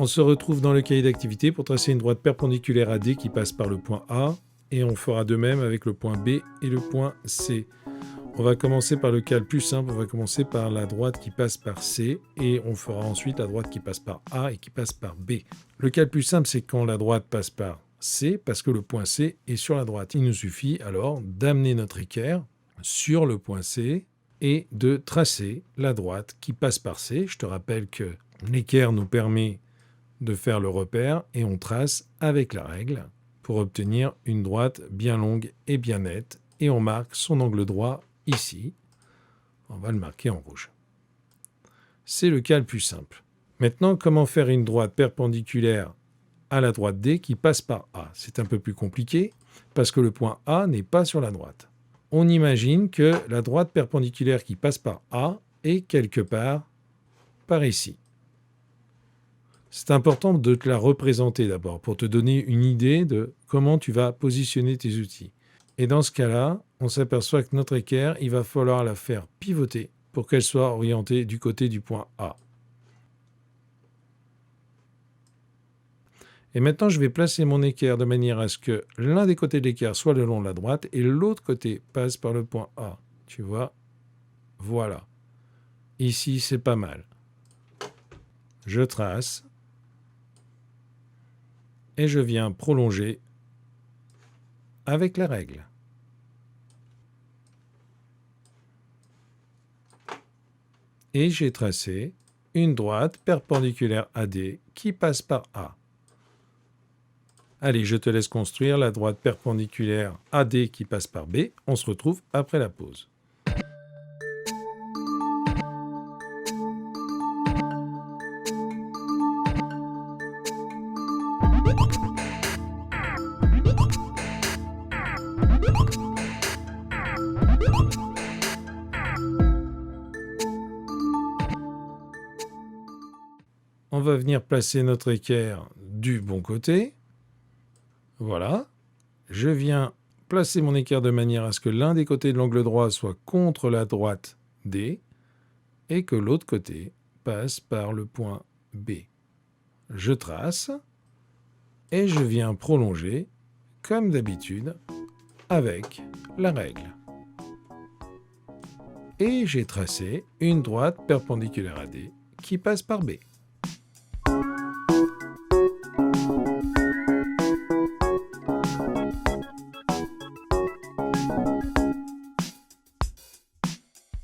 On se retrouve dans le cahier d'activité pour tracer une droite perpendiculaire à D qui passe par le point A, et on fera de même avec le point B et le point C. On va commencer par le cas le plus simple, on va commencer par la droite qui passe par C, et on fera ensuite la droite qui passe par A et qui passe par B. Le cas le plus simple, c'est quand la droite passe par C, parce que le point C est sur la droite. Il nous suffit alors d'amener notre équerre sur le point C et de tracer la droite qui passe par C. Je te rappelle que l'équerre nous permet de faire le repère et on trace avec la règle pour obtenir une droite bien longue et bien nette. Et on marque son angle droit ici. On va le marquer en rouge. C'est le cas le plus simple. Maintenant, comment faire une droite perpendiculaire à la droite D qui passe par A? C'est un peu plus compliqué parce que le point A n'est pas sur la droite. On imagine que la droite perpendiculaire qui passe par A est quelque part par ici. C'est important de te la représenter d'abord pour te donner une idée de comment tu vas positionner tes outils. Et dans ce cas-là, on s'aperçoit que notre équerre, il va falloir la faire pivoter pour qu'elle soit orientée du côté du point A. Et maintenant, je vais placer mon équerre de manière à ce que l'un des côtés de l'équerre soit le long de la droite et l'autre côté passe par le point A. Tu vois? Voilà. Ici, c'est pas mal. Je trace et je viens prolonger avec la règle. Et j'ai tracé une droite perpendiculaire à D qui passe par A. Allez, je te laisse construire la droite perpendiculaire AD qui passe par B. On se retrouve après la pause. On va venir placer notre équerre du bon côté. Voilà. Je viens placer mon équerre de manière à ce que l'un des côtés de l'angle droit soit contre la droite D et que l'autre côté passe par le point B. Je trace et je viens prolonger, comme d'habitude, avec la règle. Et j'ai tracé une droite perpendiculaire à D qui passe par B.